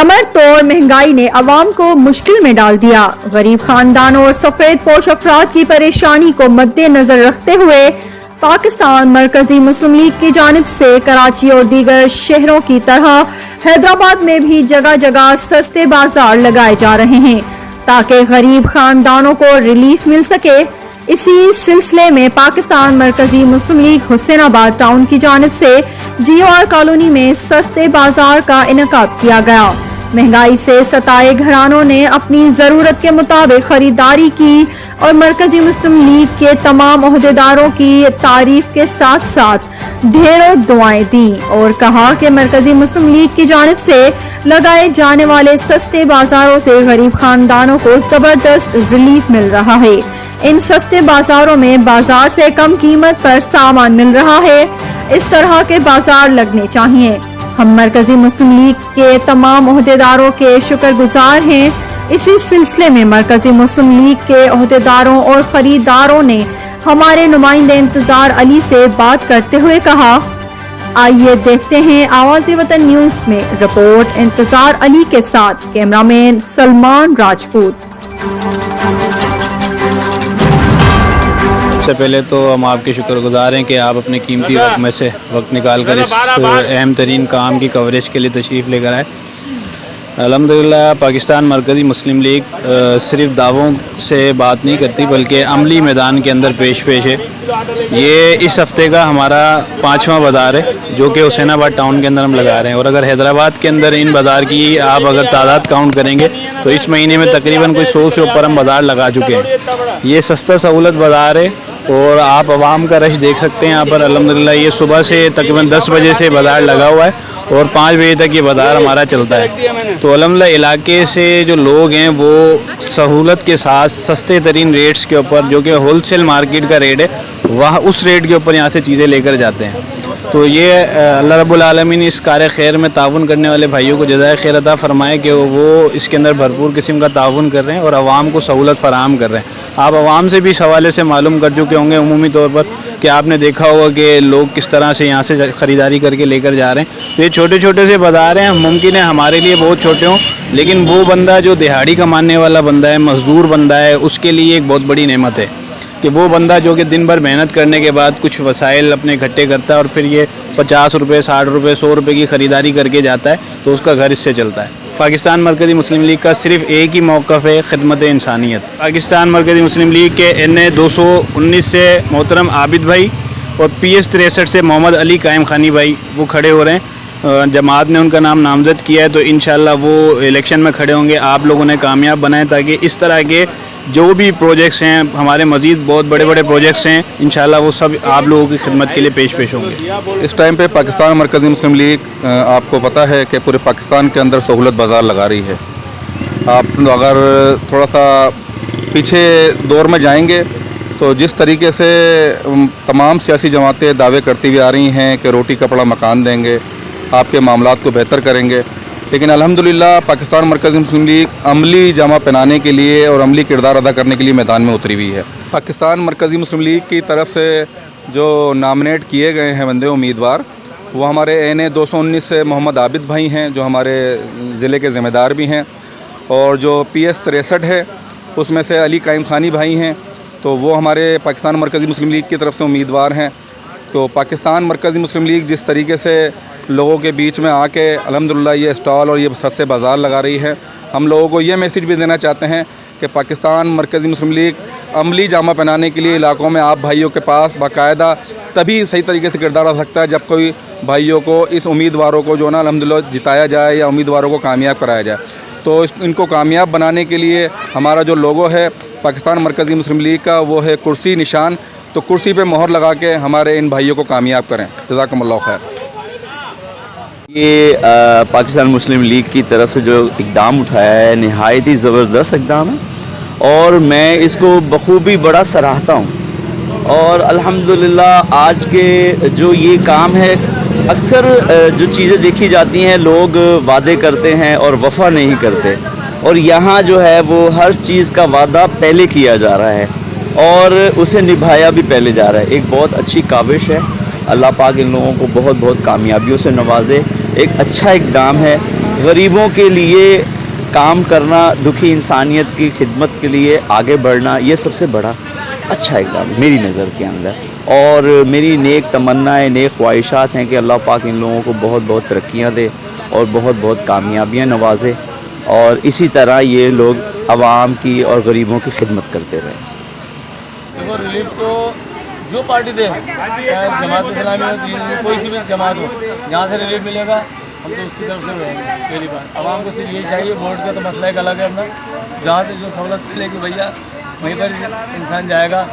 कमर तोड़ महंगाई ने अवाम को मुश्किल में डाल दिया। गरीब खानदानों और सफेद पोश अफराद की परेशानी को मद्देनजर रखते हुए पाकिस्तान मरकजी मुस्लिम लीग की जानिब से कराची और दीगर शहरों की तरह हैदराबाद में भी जगह जगह सस्ते बाजार लगाए जा रहे हैं ताकि गरीब खानदानों को रिलीफ मिल सके। इसी सिलसिले में पाकिस्तान मरकजी मुस्लिम लीग हुसैनाबाद टाउन की जानिब से GOR कॉलोनी में सस्ते बाजार का इनेकाद किया गया। महंगाई से सताए घरानों ने अपनी जरूरत के मुताबिक खरीदारी की और मरकजी मुस्लिम लीग के तमाम ओहदेदारों की तारीफ के साथ साथ ढेरों दुआएं दी और कहा कि मरकजी मुस्लिम लीग की जानिब से लगाए जाने वाले सस्ते बाजारों से गरीब खानदानों को जबरदस्त रिलीफ मिल रहा है। इन सस्ते बाजारों में बाजार से कम कीमत पर सामान मिल रहा है। इस तरह के बाजार लगने चाहिए। हम मरकजी मुस्लिम लीग के तमाम ओहदेदारों के शुक्रगुजार हैं। इसी सिलसिले में मरकजी मुस्लिम लीग के ओहदेदारों और खरीदारों ने हमारे नुमाइंदे इंतजार अली से बात करते हुए कहा, आइए देखते हैं आवाज़ वतन न्यूज़ में रिपोर्ट इंतजार अली के साथ कैमरामैन सलमान राजपूत। सबसे पहले तो हम आपके शुक्रगुजार हैं कि आप अपने कीमती वक्त में से वक्त निकाल कर इस अहम तरीन काम की कवरेज के लिए तशरीफ़ लेकर आए। अल्हम्दुलिल्लाह पाकिस्तान मरकज़ी मुस्लिम लीग सिर्फ दावों से बात नहीं करती बल्कि अमली मैदान के अंदर पेश है। ये इस हफ़्ते का हमारा 5वां बाज़ार है जो कि हुसैनाबाद टाउन के अंदर हम लगा रहे हैं और अगर हैदराबाद के अंदर इन बाज़ार की आप अगर तादाद काउंट करेंगे तो इस महीने में तकरीबन कोई 100 से ऊपर हम बाज़ार लगा चुके हैं। ये सस्ता सहूलत बाज़ार है और आप आवाम का रश देख सकते हैं यहाँ पर। अल्हम्दुलिल्लाह ये सुबह से तकरीबन 10 बजे से बाज़ार लगा हुआ है और 5 बजे तक ये बाज़ार हमारा चलता है। तो अल्हम्दुलिल्लाह इलाके से जो लोग हैं वो सहूलत के साथ सस्ते तरीन रेट्स के ऊपर जो कि होलसेल मार्केट का रेट है वह उस रेट के ऊपर यहाँ से चीज़ें लेकर जाते हैं। तो ये अल्लाह रब्बुल आलमीन इस कार्य खैर में ताउन करने वाले भाइयों को जज़ाए खैर अता फरमाए कि वो इसके अंदर भरपूर किस्म का ताउन कर रहे हैं और आवाम को सहूलत फराहम कर रहे हैं। आप आवाम से भी इस हवाले से मालूम कर चुके होंगे उमूमी तौर पर कि आपने देखा होगा कि लोग किस तरह से यहाँ से ख़रीदारी करके लेकर जा रहे हैं। तो ये छोटे छोटे से बाज़ार हैं, मुमकिन है हमारे लिए बहुत छोटे हों लेकिन वो बंदा जो दिहाड़ी कमाने वाला बंदा है, मज़दूर बंदा है, उसके लिए एक बहुत बड़ी नेमत है कि वो बंदा जो कि दिन भर मेहनत करने के बाद कुछ वसाइल अपने इकट्ठे करता है और फिर ये 50 रुपये, 60 रुपये, 100 रुपये की ख़रीदारी करके जाता है तो उसका घर इससे चलता है। पाकिस्तान मरकज़ी मुस्लिम लीग का सिर्फ एक ही मौक़िफ़ है, खिदमत इंसानियत। पाकिस्तान मरकज़ी मुस्लिम लीग के NA 219 से मोहतरम आबिद भाई और PS 63 से मोहम्मद अली कायम खानी भाई वो खड़े हो रहे हैं। जमात ने उनका नाम नामज़द किया है तो इंशाअल्लाह वो इलेक्शन में खड़े होंगे। आप लोगों ने कामयाब बनाएं ताकि इस तरह के जो भी प्रोजेक्ट्स हैं हमारे मज़ीद बहुत बड़े बड़े प्रोजेक्ट्स हैं इंशाअल्लाह वो सब आप लोगों की खिदमत के लिए पेश होंगे। इस टाइम पे पाकिस्तान मरकज़ी मुस्लिम लीग आपको पता है कि पूरे पाकिस्तान के अंदर सहूलत बाज़ार लगा रही है। आप अगर थोड़ा सा पीछे दौर में जाएंगे तो जिस तरीके से तमाम सियासी जमातें दावे करती हुई आ रही हैं कि रोटी कपड़ा मकान देंगे, आपके मामलात को बेहतर करेंगे, लेकिन अल्हम्दुलिल्लाह पाकिस्तान मरकज़ी मुस्लिम लीग अमली जामा पहनाने के लिए और अमली किरदार अदा करने के लिए मैदान में उतरी हुई है। पाकिस्तान मरकज़ी मुस्लिम लीग की तरफ से जो नामिनेट किए गए हैं बंदे उम्मीदवार वो हमारे NA 219 से मोहम्मद आबिद भाई हैं जो हमारे ज़िले के ज़िम्मेदार भी हैं और जो PS 63 है उसमें से अली कायम खानी भाई हैं तो वो हमारे पाकिस्तान मरकज़ी मुस्लिम लीग की तरफ से उम्मीदवार हैं। तो पाकिस्तान मरकज़ी मुस्लिम लीग जिस तरीके से लोगों के बीच में आके अल्हम्दुलिल्लाह ये स्टॉल और ये सस्ते बाज़ार लगा रही है, हम लोगों को ये मैसेज भी देना चाहते हैं कि पाकिस्तान मरकज़ी मुस्लिम लीग अमली जामा पहनाने के लिए इलाक़ों में आप भाइयों के पास बाकायदा तभी सही तरीके से किरदार आ सकता है जब कोई भाइयों को इस उम्मीदवारों को जो ना अल्हम्दुलिल्लाह जिताया जाए या उम्मीदवारों को कामयाब कराया जाए। तो इनको कामयाब बनाने के लिए हमारा जो लोगो है पाकिस्तान मरकज़ी मुस्लिम लीग का वो है कुर्सी निशान, तो कुर्सी पे मोहर लगा के हमारे इन भाइयों को कामयाब करें। जज़ाकुमुल्लाह खैर। ये पाकिस्तान मुस्लिम लीग की तरफ से जो इक़दाम उठाया है नहायत ही ज़बरदस्त इक़दाम है और मैं इसको बखूबी बड़ा सराहता हूँ और अल्हम्दुलिल्लाह आज के जो ये काम है अक्सर जो चीज़ें देखी जाती हैं लोग वादे करते हैं और वफ़ा नहीं करते और यहाँ जो है वो हर चीज़ का वादा पहले किया जा रहा है और उसे निभाया भी पहले जा रहा है। एक बहुत अच्छी काविश है। अल्लाह पाक इन लोगों को बहुत बहुत कामयाबियों से नवाजे। एक अच्छा इक़दाम है غریبوں کے لیے کام کرنا, دکھی انسانیت کی خدمت کے لیے آگے بڑھنا, یہ سب سے بڑا اچھا اقدام میری نظر کے اندر. اور میری نیک تمنائیں, نیک خواہشات ہیں کہ اللہ پاک ان لوگوں کو بہت بہت ترقیاں دے اور بہت بہت کامیابیاں نوازے, اور اسی طرح یہ لوگ عوام کی اور غریبوں کی خدمت کرتے رہیں. دیکھو ریلیف تو جو پارٹی دے, چاہے جماعت اسلامی ہو, کوئی سی بھی جماعت ہو, جہاں سے ریلیف ملے گا ہم تو اس کی طرف سے رہیں گے. پہلی بات عوام کو صرف یہی چاہیے, ووٹ کا تو مسئلہ ایک الگ ہے اپنا, جہاں سے جو سہولت ملے گی بھیا وہیں پر انسان جائے گا.